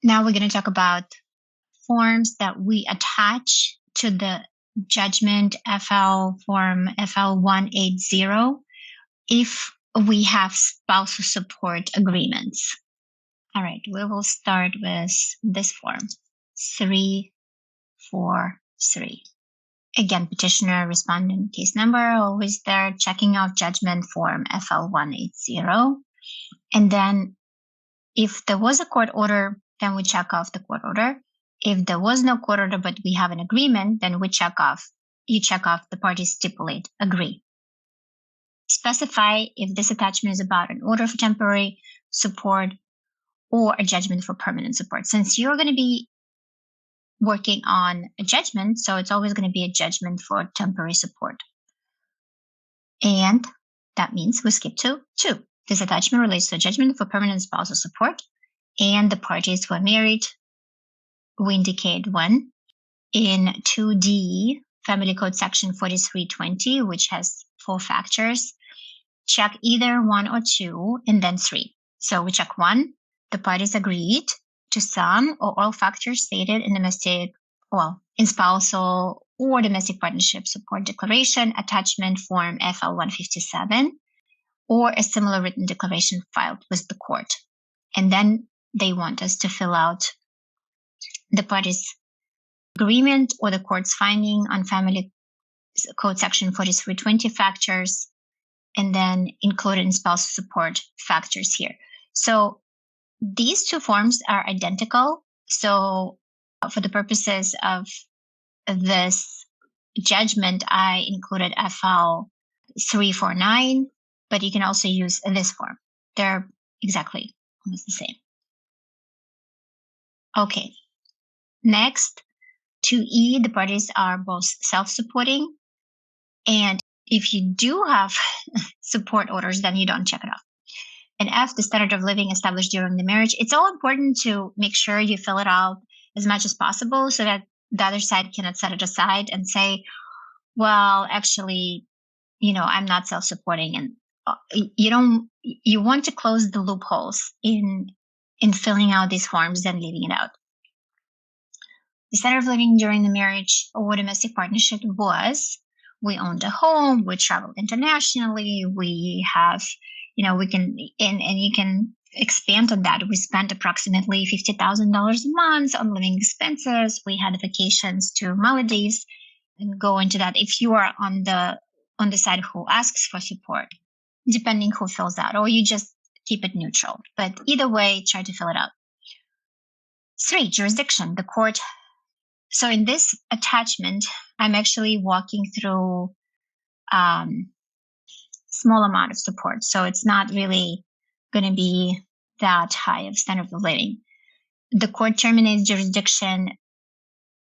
Now we're going to talk about forms that we attach to the judgment form FL180 if we have spousal support agreements. All right, we will start with this form, 343. Again, petitioner, respondent, case number, always there, checking off judgment form FL180. And then if there was a court order, then we check off the court order. If there was no court order, but we have an agreement, then you check off the parties stipulate, agree. Specify if this attachment is about an order for temporary support or a judgment for permanent support. Since you're going to be working on a judgment, so it's always going to be a judgment for temporary support. And that means we skip to 2. This attachment relates to a judgment for permanent spousal support, and the parties were married. We indicate when. In 2D, Family Code Section 4320, which has 4 factors, check either 1 or 2, and then 3. So we check 1, the parties agreed to some or all factors stated in in spousal or domestic partnership support declaration, attachment form FL157, or a similar written declaration filed with the court. And then they want us to fill out the parties' agreement or the court's finding on Family Code Section 4320 factors, and then included in spousal support factors here. So these 2 forms are identical. So for the purposes of this judgment, I included FL349, but you can also use this form. They're exactly almost the same. Okay. Next, 2E, the parties are both self-supporting. And if you do have support orders, then you don't check it off. And F, the standard of living established during the marriage. It's all important to make sure you fill it out as much as possible so that the other side cannot set it aside and say, well, actually, I'm not self-supporting. And you want to close the loopholes in filling out these forms and leaving it out. The standard of living during the marriage or domestic partnership was, we owned a home, we traveled internationally, we have, we can, and you can expand on that. We spent approximately $50,000 a month on living expenses. We had vacations to Maldives, and go into that if you are on the side who asks for support, depending who fills out, or you just keep it neutral. But either way, try to fill it out. 3, jurisdiction, the court. So in this attachment, I'm actually walking through small amount of support. So it's not really going to be that high of standard of living. The court terminates jurisdiction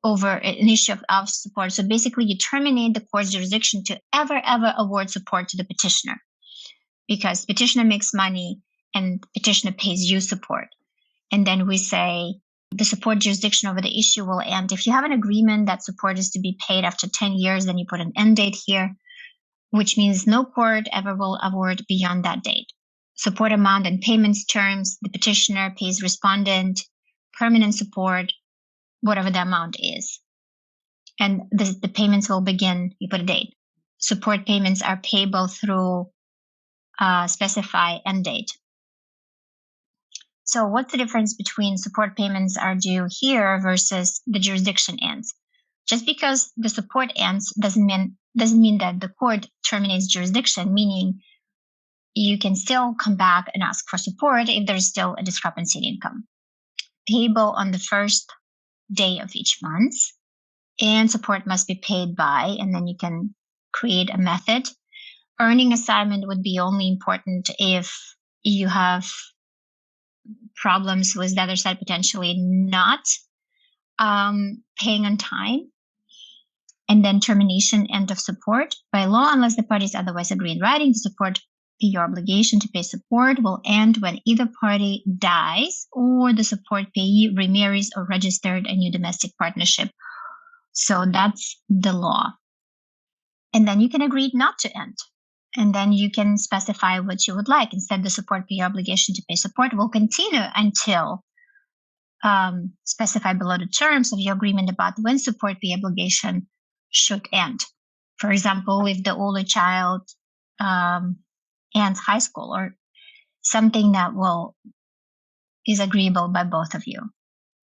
over an issue of support. So basically, you terminate the court's jurisdiction to ever award support to the petitioner, because petitioner makes money and petitioner pays you support. And then we say the support jurisdiction over the issue will end. If you have an agreement that support is to be paid after 10 years, then you put an end date here, which means no court ever will award beyond that date. Support amount and payments terms, the petitioner pays respondent permanent support, whatever the amount is. And the payments will begin, you put a date. Support payments are payable through specify end date. So what's the difference between support payments are due here versus the jurisdiction ends? Just because the support ends doesn't mean that the court terminates jurisdiction, meaning you can still come back and ask for support if there's still a discrepancy in income. Payable on the first day of each month, and support must be paid by, and then you can create a method. Earning assignment would be only important if you have problems with the other side potentially not paying on time. And then termination, end of support. By law, unless the parties otherwise agree in writing, the support, your obligation to pay support will end when either party dies or the support payee remarries or registered a new domestic partnership. So that's the law. And then you can agree not to end. And then you can specify what you would like. Instead, the support payee obligation to pay support will continue until specify below the terms of your agreement about when support pay obligation should end. For example, if the older child ends high school or something that is agreeable by both of you.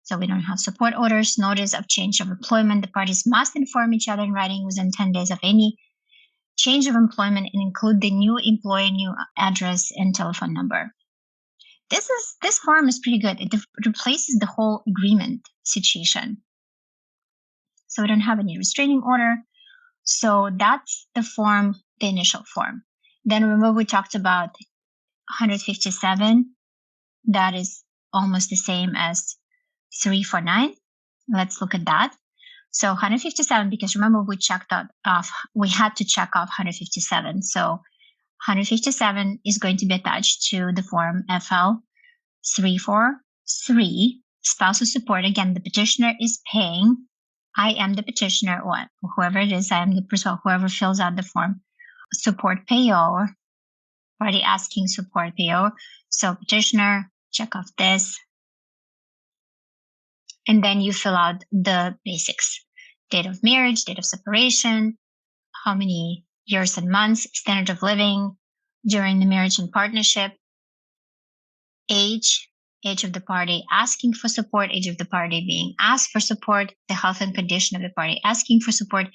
So we don't have support orders, notice of change of employment. The parties must inform each other in writing within 10 days of any change of employment and include the new employer, new address, and telephone number. This form is pretty good. It replaces the whole agreement situation. So we don't have any restraining order. So that's the form, the initial form. Then remember we talked about 157. That is almost the same as 349. Let's look at that. So 157, because remember we we had to check off 157. So 157 is going to be attached to the form FL343, spousal support. Again, the petitioner is paying. I am the petitioner, or whoever it is, I am the person, whoever fills out the form. Support payor, party asking support payor. So petitioner, check off this. And then you fill out the basics. Date of marriage, date of separation, how many years and months, standard of living during the marriage and partnership, age of the party asking for support, age of the party being asked for support, the health and condition of the party asking for support.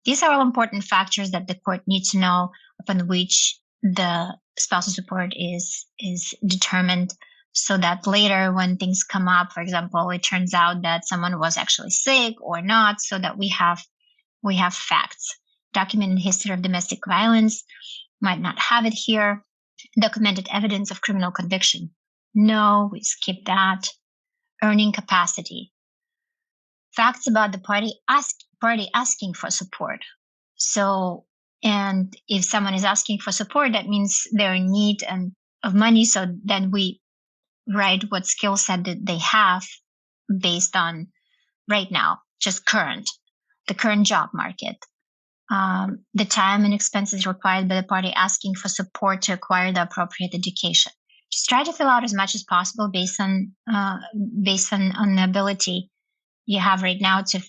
These are all important factors that the court needs to know upon which the spousal support is determined, so that later when things come up, for example, it turns out that someone was actually sick or not, so that we have facts. Documented history of domestic violence, might not have it here. Documented evidence of criminal conviction. No, we skip that. Earning capacity. Facts about the party asking for support. So, and if someone is asking for support, that means they're in need of money. So then we write what skill set that they have based on right now, just the current job market. The time and expenses required by the party asking for support to acquire the appropriate education. Just try to fill out as much as possible based on the ability you have right now to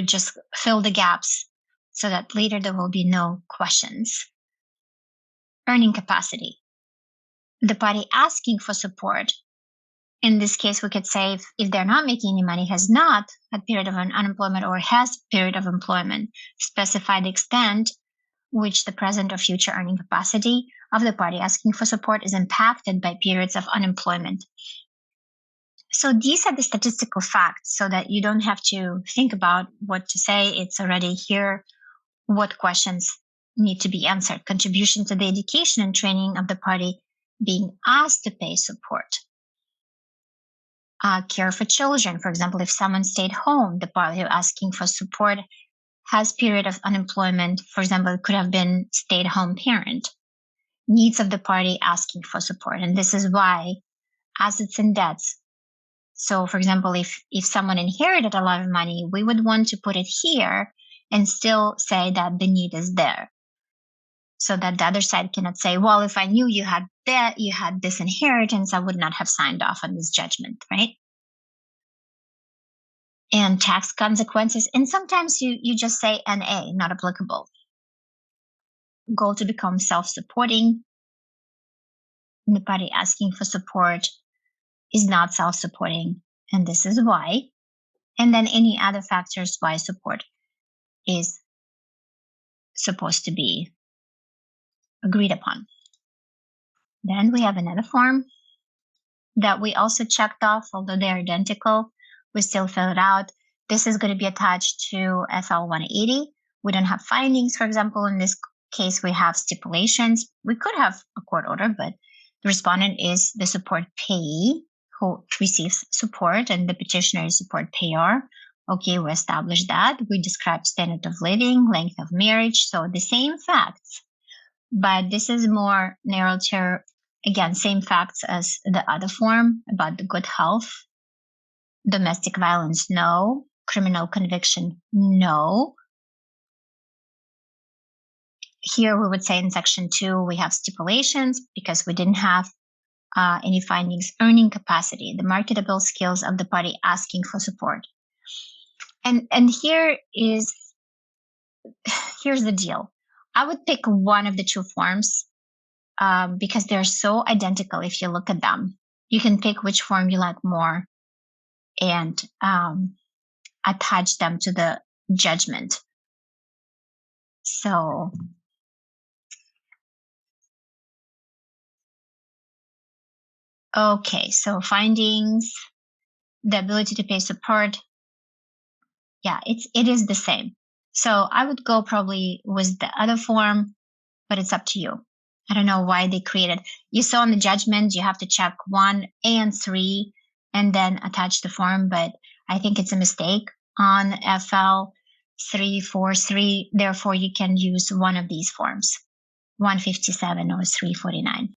just fill the gaps, so that later there will be no questions. Earning capacity. The party asking for support, in this case, we could say if they're not making any money, has not had period of unemployment or has period of employment, specify the extent which the present or future earning capacity of the party asking for support is impacted by periods of unemployment. So these are the statistical facts, so that you don't have to think about what to say. It's already here what questions need to be answered. Contribution to the education and training of the party being asked to pay support. Care for children. For example, if someone stayed home, the party asking for support has period of unemployment. For example, it could have been stay-at-home parent. Needs of the party asking for support. And this is why assets and debts. So, for example, if someone inherited a lot of money, we would want to put it here and still say that the need is there, so that the other side cannot say, well, if I knew you had that, you had this inheritance, I would not have signed off on this judgment, right? And tax consequences. And sometimes you just say NA, not applicable. Goal to become self-supporting. The party asking for support is not self-supporting, and this is why. And then any other factors why support is supposed to be agreed upon. Then we have another form that we also checked off, although they're identical. We still fill it out. This is going to be attached to FL180. We don't have findings, for example. In this case, we have stipulations. We could have a court order, but the respondent is the support payee who receives support, and the petitioner is support payor. Okay, we established that. We describe standard of living, length of marriage, so the same facts. But this is more narrow to, again, same facts as the other form about the good health. Domestic violence, no. Criminal conviction, no. Here we would say in section 2 we have stipulations because we didn't have any findings, earning capacity, the marketable skills of the party asking for support. And here's the deal. I would pick one of the two forms because they're so identical if you look at them. You can pick which form you like more and attach them to the judgment. So okay, so findings, the ability to pay support. Yeah, it is the same. So I would go probably with the other form, but it's up to you. I don't know why they created. You saw in the judgment, you have to check 1 and 3 and then attach the form, but I think it's a mistake on FL343. Therefore, you can use one of these forms, 157 or 349.